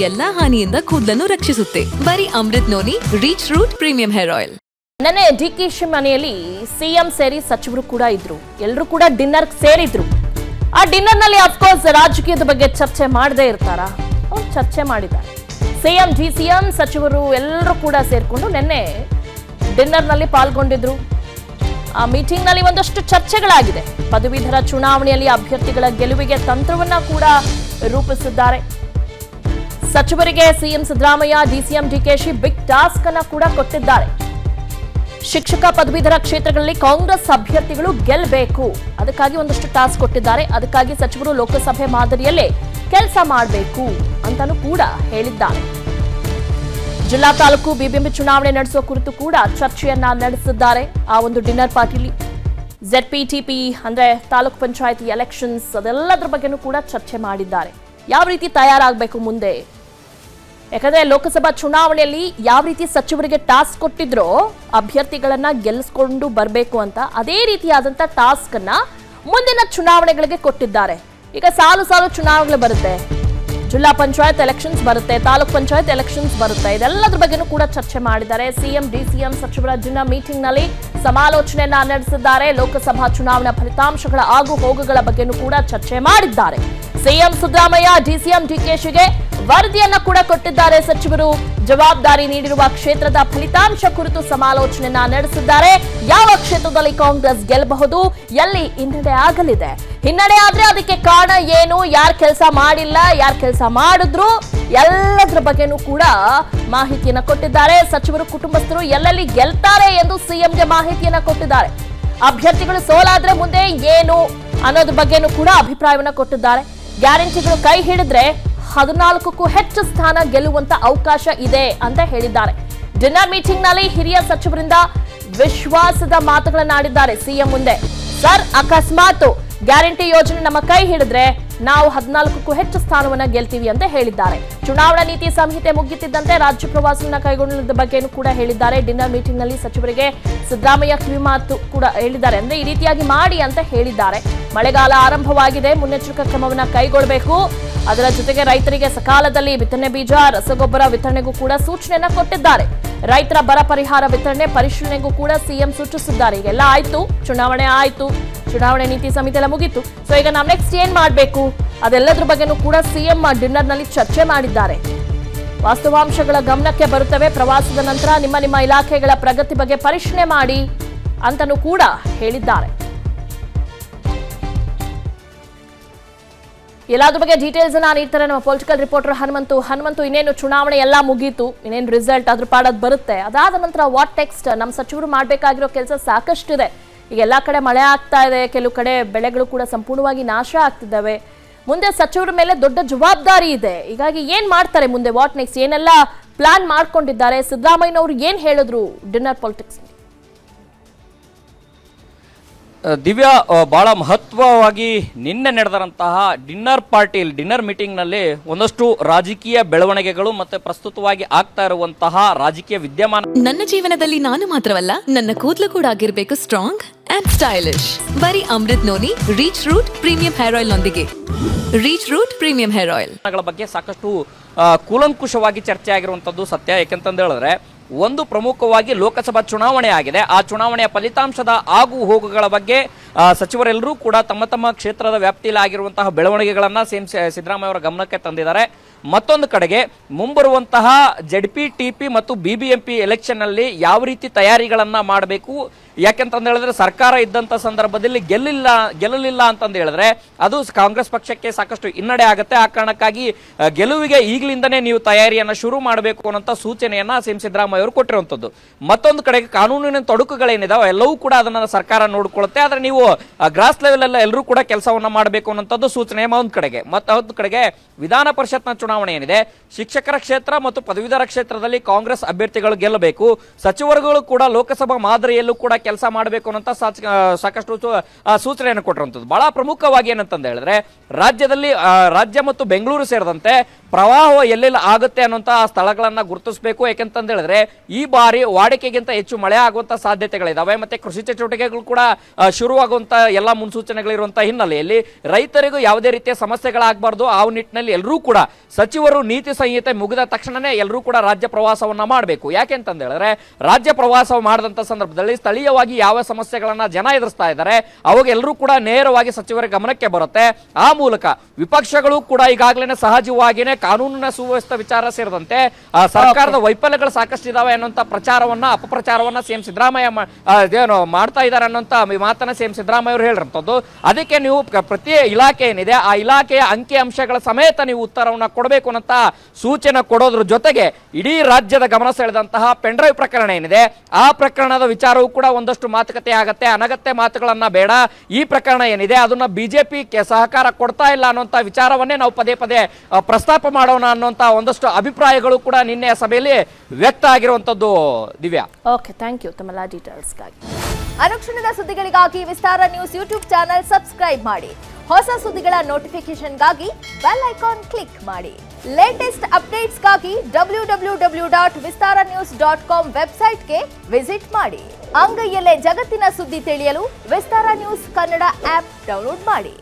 ಎಲ್ಲಾ ಹಾನಿಯಿಂದ ಕೂದಲನ್ನು ರಕ್ಷಿಸುತ್ತೆ. ಬರೀ Amrut noni reach root premium hair oil. ನೆನ್ನೆ ಡಿಕೆಶಿ ಮನೆಯಲ್ಲಿ ಸಿಎಂ ಸೇರಿ ಸಚಿವರು ಕೂಡ ಇದ್ರು. ಎಲ್ಲರೂ ಕೂಡ ಡಿನ್ನರ್ ಸೇರಿದ್ರು. ಆ ಡಿನ್ನರ್ ನಲ್ಲಿ ಅಫ್ಕೋರ್ಸ್ ರಾಜಕೀಯದ ಬಗ್ಗೆ ಚರ್ಚೆ ಮಾಡದೇ ಇರ್ತಾರಾ? ಚರ್ಚೆ ಮಾಡಿದ್ದಾರೆ. ಸಿಎಂ ಡಿಸಿಎಂ ಸಚಿವರು ಎಲ್ಲರೂ ಕೂಡ ಸೇರ್ಕೊಂಡು ನೆನ್ನೆ ಡಿನ್ನರ್ ನಲ್ಲಿ ಪಾಲ್ಗೊಂಡಿದ್ರು. ಆ ಮೀಟಿಂಗ್ ನಲ್ಲಿ ಒಂದಷ್ಟು ಚರ್ಚೆಗಳಾಗಿದೆ. ಪದವೀಧರ ಚುನಾವಣೆಯಲ್ಲಿ ಅಭ್ಯರ್ಥಿಗಳ ಗೆಲುವಿಗೆ ತಂತ್ರವನ್ನ ಕೂಡ ರೂಪಿಸಿದ್ದಾರೆ. ಸಚಿವರಿಗೆ CM Siddaramaiah, DCM DKShi big task ಅನ್ನ ಕೂಡ ಕೊಟ್ಟಿದ್ದಾರೆ. ಶಿಕ್ಷಕ ಪದವೀಧರ ಕ್ಷೇತ್ರಗಳಲ್ಲಿ ಕಾಂಗ್ರೆಸ್ ಅಭ್ಯರ್ಥಿಗಳು ಗೆಲ್ಲಬೇಕು, ಅದಕ್ಕಾಗಿ ಒಂದಷ್ಟು ಟಾಸ್ಕ್ ಕೊಟ್ಟಿದ್ದಾರೆ. ಅದಕ್ಕಾಗಿ ಸಚಿವರು ಲೋಕಸಭೆ ಮಾದರಿಯಲ್ಲೇ ಕೆಲಸ ಮಾಡಬೇಕು ಅಂತಾನೂ ಕೂಡ ಹೇಳಿದ್ದಾರೆ. ಜಿಲ್ಲಾ ತಾಲೂಕು ಬಿಬಿಎಂಪಿ ಚುನಾವಣೆ ನಡೆಸುವ ಕುರಿತು ಕೂಡ ಚರ್ಚೆಯನ್ನ ನಡೆಸಿದ್ದಾರೆ. ಆ ಒಂದು ಡಿನ್ನರ್ ಪಾರ್ಟಿಲಿ ZPTP ಅಂದ್ರೆ ತಾಲೂಕು ಪಂಚಾಯತಿ ಎಲೆಕ್ಷನ್ಸ್ ಅದೆಲ್ಲದರ ಬಗ್ಗೆನೂ ಕೂಡ ಚರ್ಚೆ ಮಾಡಿದ್ದಾರೆ. ಯಾವ ರೀತಿ ತಯಾರಾಗಬೇಕು ಮುಂದೆ, ಯಾಕಂದ್ರೆ ಲೋಕಸಭಾ ಚುನಾವಣೆಯಲ್ಲಿ ಯಾವ ರೀತಿ ಸಚಿವರಿಗೆ ಟಾಸ್ಕ್ ಕೊಟ್ಟಿದ್ರೋ ಅಭ್ಯರ್ಥಿಗಳನ್ನ ಗೆಲ್ಲಿಸ್ಕೊಂಡು ಬರಬೇಕು ಅಂತ, ಅದೇ ರೀತಿಯಾದಂತ ಟಾಸ್ಕ್ ಅನ್ನ ಮುಂದಿನ ಚುನಾವಣೆಗಳಿಗೆ ಕೊಟ್ಟಿದ್ದಾರೆ. ಈಗ ಸಾಲು ಚುನಾವಣೆಗಳು ಬರುತ್ತೆ, ಜಿಲ್ಲಾ ಪಂಚಾಯತ್ ಎಲೆಕ್ಷನ್ಸ್ ಬರುತ್ತೆ, ತಾಲೂಕ್ ಪಂಚಾಯತ್ ಎಲೆಕ್ಷನ್ಸ್ ಬರುತ್ತೆ. ಇದೆಲ್ಲದ್ರ ಬಗ್ಗೆನೂ ಕೂಡ ಚರ್ಚೆ ಮಾಡಿದ್ದಾರೆ. ಸಿಎಂ ಡಿಸಿಎಂ ಸಚಿವರ ಡಿನ್ನರ್ ಮೀಟಿಂಗ್ ನಲ್ಲಿ ಸಮಾಲೋಚನೆಯನ್ನ ನಡೆಸಿದ್ದಾರೆ. ಲೋಕಸಭಾ ಚುನಾವಣಾ ಫಲಿತಾಂಶಗಳ ಆಗು ಹೋಗುಗಳ ಬಗ್ಗೆನೂ ಕೂಡ ಚರ್ಚೆ ಮಾಡಿದ್ದಾರೆ. ಸಿಎಂ ಸಿದ್ದರಾಮಯ್ಯ, ಡಿಸಿಎಂ ಡಿಕೆಶಿಗೆ ವರದಿಯನ್ನ ಕೂಡ ಕೊಟ್ಟಿದ್ದಾರೆ. ಸಚಿವರು ಜವಾಬ್ದಾರಿ ನೀಡಿರುವ ಕ್ಷೇತ್ರದ ಫಲಿತಾಂಶ ಕುರಿತು ಸಮಾಲೋಚನೆಯನ್ನ ನಡೆಸಿದ್ದಾರೆ. ಯಾವ ಕ್ಷೇತ್ರದಲ್ಲಿ ಕಾಂಗ್ರೆಸ್ ಗೆಲ್ಲಬಹುದು, ಎಲ್ಲಿ ಹಿನ್ನಡೆ ಆಗಲಿದೆ, ಹಿನ್ನಡೆ ಆದ್ರೆ ಅದಕ್ಕೆ ಕಾರಣ ಏನು, ಯಾರು ಕೆಲಸ ಮಾಡಿಲ್ಲ, ಯಾರು ಕೆಲಸ ಮಾಡಿದ್ರು, ಎಲ್ಲದರ ಬಗ್ಗೆನೂ ಕೂಡ ಮಾಹಿತಿಯನ್ನ ಕೊಟ್ಟಿದ್ದಾರೆ. ಸಚಿವರು ಕುಟುಂಬಸ್ಥರು ಎಲ್ಲೆಲ್ಲಿ ಗೆಲ್ತಾರೆ ಎಂದು ಸಿಎಂಗೆ ಮಾಹಿತಿಯನ್ನ ಕೊಟ್ಟಿದ್ದಾರೆ. ಅಭ್ಯರ್ಥಿಗಳು ಸೋಲಾದ್ರೆ ಮುಂದೆ ಏನು ಅನ್ನೋದ್ರ ಬಗ್ಗೆನೂ ಕೂಡ ಅಭಿಪ್ರಾಯವನ್ನ ಕೊಟ್ಟಿದ್ದಾರೆ. ಗ್ಯಾರಂಟಿಗಳು ಕೈ ಹಿಡಿದ್ರೆ 14ಕ್ಕೂ ಹೆಚ್ಚು ಸ್ಥಾನ ಗೆಲ್ಲುವಂತ ಅವಕಾಶ ಇದೆ ಅಂತ ಹೇಳಿದ್ದಾರೆ. ಡಿನ್ನರ್ ಮೀಟಿಂಗ್ ನಲ್ಲಿ ಹಿರಿಯ ಸಚಿವರಿಂದ ವಿಶ್ವಾಸದ ಮಾತುಗಳನ್ನಾಡಿದ್ದಾರೆ ಸಿಎಂ ಮುಂದೆ. ಸರ್, ಅಕಸ್ಮಾತ್ ಗ್ಯಾರಂಟಿ ಯೋಜನೆ ನಮ್ಮ ಕೈ ಹಿಡಿದ್ರೆ ನಾವು 14ಕ್ಕೂ ಹೆಚ್ಚು ಸ್ಥಾನವನ್ನ ಗೆಲ್ತೀವಿ ಅಂತ ಹೇಳಿದ್ದಾರೆ. ಚುನಾವಣಾ ನೀತಿ ಸಂಹಿತೆ ಮುಗಿತಿದ್ದಂತೆ ರಾಜ್ಯ ಪ್ರವಾಸವನ್ನ ಕೈಗೊಂಡಿದ್ದ ಬಗ್ಗೆನೂ ಕೂಡ ಹೇಳಿದ್ದಾರೆ. ಡಿನ್ನರ್ ಮೀಟಿಂಗ್ ನಲ್ಲಿ ಸಚಿವರಿಗೆ ಸಿದ್ದರಾಮಯ್ಯ ಕಿವಿಮಾತು ಕೂಡ ಹೇಳಿದ್ದಾರೆ. ಅಂದ್ರೆ ಈ ರೀತಿಯಾಗಿ ಮಾಡಿ ಅಂತ ಹೇಳಿದ್ದಾರೆ. ಮಳೆಗಾಲ ಆರಂಭವಾಗಿದೆ, ಮುನ್ನೆಚ್ಚರಿಕಾ ಕ್ರಮವನ್ನ ಕೈಗೊಳ್ಳಬೇಕು. ಅದರ ಜೊತೆಗೆ ರೈತರಿಗೆ ಸಕಾಲದಲ್ಲಿ ಬಿತ್ತನೆ ಬೀಜ, ರಸಗೊಬ್ಬರ ವಿತರಣೆಗೂ ಕೂಡ ಸೂಚನೆಯನ್ನ ಕೊಟ್ಟಿದ್ದಾರೆ. ರೈತರ ಬರ ಪರಿಹಾರ ವಿತರಣೆ ಪರಿಶೀಲನೆಗೂ ಕೂಡ ಸಿಎಂ ಸೂಚಿಸಿದ್ದಾರೆ. ಈಗೆಲ್ಲ ಆಯ್ತು, ಚುನಾವಣೆ ಆಯ್ತು, ಚುನಾವಣೆ ನೀತಿ ಸಮಿತಿ ಎಲ್ಲ ಮುಗಿತು. ಸೊ ಈಗ ನಾವು ನೆಕ್ಸ್ಟ್ ಏನ್ ಮಾಡಬೇಕು ಅದೆಲ್ಲದ್ರ ಬಗ್ಗೆನೂ ಕೂಡ ಸಿಎಂ ಡಿನ್ನರ್ ನಲ್ಲಿ ಚರ್ಚೆ ಮಾಡಿದ್ದಾರೆ. ವಾಸ್ತವಾಂಶಗಳ ಗಮನಕ್ಕೆ ಬರುತ್ತವೆ. ಪ್ರವಾಸದ ನಂತರ ನಿಮ್ಮ ಇಲಾಖೆಗಳ ಪ್ರಗತಿ ಬಗ್ಗೆ ಪರಿಶೀಲನೆ ಮಾಡಿ ಅಂತನೂ ಕೂಡ ಹೇಳಿದ್ದಾರೆ. ಎಲ್ಲಾದ್ರ ಬಗ್ಗೆ ಡೀಟೇಲ್ಸ್ ಅನ್ನ ನೀಡ್ತಾರೆ ನಮ್ಮ ಪೊಲಿಟಿಕಲ್ ರಿಪೋರ್ಟರ್ ಹನುಮಂತು. ಇನ್ನೇನು ಚುನಾವಣೆ ಎಲ್ಲಾ ಮುಗೀತು, ಇನ್ನೇನು ರಿಸಲ್ಟ್ ಅದ್ರ ಪಾಡೋದು ಬರುತ್ತೆ. ಅದಾದ ನಂತರ ವಾಟ್ ನೆಕ್ಸ್ಟ್? ನಮ್ಮ ಸಚಿವರು ಮಾಡಬೇಕಾಗಿರೋ ಕೆಲಸ ಸಾಕಷ್ಟಿದೆ. ಈಗ ಎಲ್ಲಾ ಕಡೆ ಮಳೆ ಆಗ್ತಾ ಇದೆ, ಕೆಲವು ಕಡೆ ಬೆಳೆಗಳು ಕೂಡ ಸಂಪೂರ್ಣವಾಗಿ ನಾಶ ಆಗ್ತಿದ್ದಾವೆ. ಮುಂದೆ ಸಚಿವರ ಮೇಲೆ ದೊಡ್ಡ ಜವಾಬ್ದಾರಿ ಇದೆ. ಹೀಗಾಗಿ ಏನ್ ಮಾಡ್ತಾರೆ ಮುಂದೆ, ವಾಟ್ ನೆಕ್ಸ್ಟ್, ಏನೆಲ್ಲ ಪ್ಲಾನ್ ಮಾಡ್ಕೊಂಡಿದ್ದಾರೆ? ಸಿದ್ದರಾಮಯ್ಯನವರು ಏನ್ ಹೇಳಿದ್ರು ಡಿನ್ನರ್ ಪಾಲಿಟಿಕ್ಸ್? ದಿವ್ಯಾ, ಬಹಳ ಮಹತ್ವವಾಗಿ ನಿನ್ನೆ ನಡೆದಂತಹ ಡಿನ್ನರ್ ಮೀಟಿಂಗ್ನಲ್ಲಿ ಒಂದಷ್ಟು ರಾಜಕೀಯ ಬೆಳವಣಿಗೆಗಳು ಮತ್ತೆ ಪ್ರಸ್ತುತವಾಗಿ ಆಗ್ತಾ ಇರುವಂತಹ ರಾಜಕೀಯ ವಿದ್ಯಮಾನ. ನನ್ನ ಜೀವನದಲ್ಲಿ ನಾನು ಮಾತ್ರವಲ್ಲ, ನನ್ನ ಕೂದಲು ಕೂಡ ಆಗಿರ್ಬೇಕು ಸ್ಟ್ರಾಂಗ್ ಅಂಡ್ ಸ್ಟೈಲಿಶ್. ಬರೀ Amrut noni reach root premium hair oil ನೊಂದಿಗೆ. Reach root premium hair oil ಬಗ್ಗೆ ಸಾಕಷ್ಟು ಕೂಲಂಕುಷವಾಗಿ ಚರ್ಚೆ ಆಗಿರುವಂತದ್ದು ಸತ್ಯ. ಯಾಕೆಂತಂದು ಹೇಳಿದ್ರೆ, ಒಂದು ಪ್ರಮುಖವಾಗಿ ಲೋಕಸಭಾ ಚುನಾವಣೆ ಆಗಿದೆ. ಆ ಚುನಾವಣೆಯ ಫಲಿತಾಂಶದ ಆಗು ಹೋಗುಗಳ ಬಗ್ಗೆ ಸಚಿವರೆಲ್ಲರೂ ಕೂಡ ತಮ್ಮ ಕ್ಷೇತ್ರದ ವ್ಯಾಪ್ತಿಯಲ್ಲಿ ಆಗಿರುವಂತಹ ಬೆಳವಣಿಗೆಗಳನ್ನ ಸಿದ್ದರಾಮಯ್ಯ ಅವರ ಗಮನಕ್ಕೆ ತಂದಿದ್ದಾರೆ. ಮತ್ತೊಂದು ಕಡೆಗೆ ಮುಂಬರುವಂತಹ ZPTP ಮತ್ತು BBMP ಎಲೆಕ್ಷನ್ ನಲ್ಲಿ ಯಾವ ರೀತಿ ತಯಾರಿಗಳನ್ನ ಮಾಡಬೇಕು, ಯಾಕೆಂತಂದು ಹೇಳಿದ್ರೆ ಸರ್ಕಾರ ಇದ್ದಂತ ಸಂದರ್ಭದಲ್ಲಿ ಗೆಲ್ಲಲಿಲ್ಲ ಅಂತಂದು ಹೇಳಿದ್ರೆ ಅದು ಕಾಂಗ್ರೆಸ್ ಪಕ್ಷಕ್ಕೆ ಸಾಕಷ್ಟು ಹಿನ್ನಡೆ ಆಗುತ್ತೆ. ಆ ಕಾರಣಕ್ಕಾಗಿ ಗೆಲುವಿಗೆ ಈಗಲಿಂದನೇ ನೀವು ತಯಾರಿಯನ್ನ ಶುರು ಮಾಡಬೇಕು ಅನ್ನೋ ಸೂಚನೆಯನ್ನ ಸಿದ್ದರಾಮಯ್ಯ ಅವರು ಕೊಟ್ಟಿರುವಂತದ್ದು. ಮತ್ತೊಂದು ಕಡೆಗೆ ಕಾನೂನಿನ ತೊಡಕುಗಳೇನಿದಾವೆ ಎಲ್ಲವೂ ಕೂಡ ಅದನ್ನ ಸರ್ಕಾರ ನೋಡ್ಕೊಳ್ಳುತ್ತೆ. ಆದ್ರೆ ನೀವು ಗ್ರಾಸ್ ಲೆವೆಲ್ ಎಲ್ಲ ಎಲ್ಲರೂ ಕೂಡ ಕೆಲಸವನ್ನ ಮಾಡಬೇಕು ಅನ್ನೋಂಥದ್ದು ಸೂಚನೆ ಒಂದ್ ಕಡೆಗೆ. ಮತ್ತೊಂದು ಕಡೆಗೆ ವಿಧಾನ ಪರಿಷತ್ನ ಚುನಾವಣೆ ಏನಿದೆ, ಶಿಕ್ಷಕರ ಕ್ಷೇತ್ರ ಮತ್ತು ಪದವೀಧರ ಕ್ಷೇತ್ರದಲ್ಲಿ ಕಾಂಗ್ರೆಸ್ ಅಭ್ಯರ್ಥಿಗಳು ಗೆಲ್ಲಬೇಕು. ಸಚಿವರುಗಳು ಕೂಡ ಲೋಕಸಭಾ ಮಾದರಿಯಲ್ಲೂ ಕೂಡ ಕೆಲಸ ಮಾಡಬೇಕು ಅನ್ನೋ ಸಾಕಷ್ಟು ಸೂಚನೆಯನ್ನು ಕೊಟ್ಟಿರುವಂತದ್ದು. ಬಹಳ ಪ್ರಮುಖವಾಗಿ ಏನಂತಂದ ಹೇಳಿದ್ರೆ, ರಾಜ್ಯ ಮತ್ತು ಬೆಂಗಳೂರು ಸೇರಿದಂತೆ ಪ್ರವಾಹ ಎಲ್ಲೆಲ್ಲ ಆಗುತ್ತೆ ಅನ್ನುವಂತಹ ಸ್ಥಳಗಳನ್ನ ಗುರುತಿಸಬೇಕು. ಯಾಕೆಂತಂದ ಹೇಳಿದ್ರೆ ಈ ಬಾರಿ ವಾಡಿಕೆಗಿಂತ ಹೆಚ್ಚು ಮಳೆ ಆಗುವಂತ ಸಾಧ್ಯತೆಗಳಿದಾವೆ. ಮತ್ತೆ ಕೃಷಿ ಚಟುವಟಿಕೆಗಳು ಕೂಡ ಶುರುವಾಗುವಂತ ಎಲ್ಲಾ ಮುನ್ಸೂಚನೆಗಳಿರುವಂತಹ ಹಿನ್ನೆಲೆಯಲ್ಲಿ ರೈತರಿಗೂ ಯಾವುದೇ ರೀತಿಯ ಸಮಸ್ಯೆಗಳಾಗಬಾರ್ದು. ಆ ನಿಟ್ಟಿನಲ್ಲಿ ಎಲ್ಲರೂ ಕೂಡ ಸಚಿವರು ನೀತಿ ಸಂಹಿತೆ ಮುಗಿದ ತಕ್ಷಣನೇ ಎಲ್ಲರೂ ಕೂಡ ರಾಜ್ಯ ಪ್ರವಾಸವನ್ನ ಮಾಡಬೇಕು. ಯಾಕೆಂತಂದ ಹೇಳಿದ್ರೆ ರಾಜ್ಯ ಪ್ರವಾಸ ಮಾಡಿದಂತ ಸಂದರ್ಭದಲ್ಲಿ ಸ್ಥಳೀಯವಾಗಿ ಯಾವ ಸಮಸ್ಯೆಗಳನ್ನ ಜನ ಎದುರಿಸ್ತಾ ಇದ್ದಾರೆ ಅವಾಗ ಎಲ್ಲರೂ ಕೂಡ ನೇರವಾಗಿ ಸಚಿವರ ಗಮನಕ್ಕೆ ಬರುತ್ತೆ. ಆ ಮೂಲಕ ವಿಪಕ್ಷಗಳು ಕೂಡ ಈಗಾಗಲೇ ಸಹಜವಾಗಿಯೇ ಕಾನೂನಿನ ಸುವ್ಯವಸ್ಥೆ ವಿಚಾರ ಸೇರಿದಂತೆ ಸರ್ಕಾರದ ವೈಫಲ್ಯಗಳು ಸಾಕಷ್ಟು ಇದಾವೆ ಅನ್ನುವಂತ ಪ್ರಚಾರವನ್ನ ಅಪಪ್ರಚಾರವನ್ನ ಸಿಎಂ ಸಿದ್ದರಾಮಯ್ಯ ಮಾಡ್ತಾ ಇದ್ದಾರೆ ಅನ್ನೋಂತ ಮಾತನ್ನ ಸಿಎಂ ಸಿದ್ದರಾಮಯ್ಯ ಅವರು ಹೇಳಿರಂತದ್ದು. ಅದಕ್ಕೆ ನೀವು ಪ್ರತಿ ಇಲಾಖೆ ಏನಿದೆ ಆ ಇಲಾಖೆಯ ಅಂಕಿ ಅಂಶಗಳ ಸಮೇತ ನೀವು ಉತ್ತರವನ್ನ ಕೊಡಬೇಕು ಅನ್ನಂತ ಸೂಚನೆ ಕೊಡೋದ್ರ ಜೊತೆಗೆ ಇಡೀ ರಾಜ್ಯದ ಗಮನ ಸೆಳೆದಂತಹ ಪೆಂಡ್ರೈವ್ ಪ್ರಕರಣ ಏನಿದೆ ಆ ಪ್ರಕರಣದ ವಿಚಾರವೂ ಕೂಡ ಒಂದಷ್ಟು ಮಾತುಕತೆ ಆಗತ್ತೆ. ಅನಗತ್ಯ ಮಾತುಗಳನ್ನ ಬೇಡ. ಈ ಪ್ರಕರಣ ಏನಿದೆ ಅದನ್ನ ಬಿಜೆಪಿ ಸಹಕಾರ ಕೊಡ್ತಾ ಇಲ್ಲ ಅನ್ನುವಂತ ವಿಚಾರವನ್ನೇ ನಾವು ಪದೇ ಪದೇ ಪ್ರಸ್ತಾಪ ಮಾಡೋಣ ಅನ್ನುವಂತ ಒಂದಷ್ಟು ಅಭಿಪ್ರಾಯಗಳು ಕೂಡ ನಿನ್ನೆ ಸಭೆಯಲ್ಲಿ ವ್ಯಕ್ತ ಆಗಿರುವಂತದ್ದು. ದಿವ್ಯಾ, ಓಕೆ, ಥ್ಯಾಂಕ್ ಯು ತಮ್ಮೆಲ್ಲ ಡೀಟೇಲ್ಸ್ಗಾಗಿ. ಅನುಕ್ಷಣದ ಸುದ್ದಿಗಳಿಗಾಗಿ ವಿಸ್ತಾರ ನ್ಯೂಸ್ ಯೂಟ್ಯೂಬ್ ಚಾನೆಲ್ ಸಬ್ಸ್ಕ್ರೈಬ್ ಮಾಡಿ. ಹೊಸ ಸುದ್ದಿಗಳ ನೋಟಿಫಿಕೇಶನ್ಗಾಗಿ ಬೆಲ್ ಐಕಾನ್ ಕ್ಲಿಕ್ ಮಾಡಿ. ಲೇಟೆಸ್ಟ್ ಅಪ್ಡೇಟ್ಸ್ಗಾಗಿ www.vistaranews.com ವೆಬ್ಸೈಟ್ಗೆ ವಿಸಿಟ್ ಮಾಡಿ. ಅಂಗೈಯಲ್ಲೇ ಜಗತ್ತಿನ ಸುದ್ದಿ ತಿಳಿಯಲು ವಿಸ್ತಾರ ನ್ಯೂಸ್ ಕನ್ನಡ ಆಪ್ ಡೌನ್ಲೋಡ್ ಮಾಡಿ.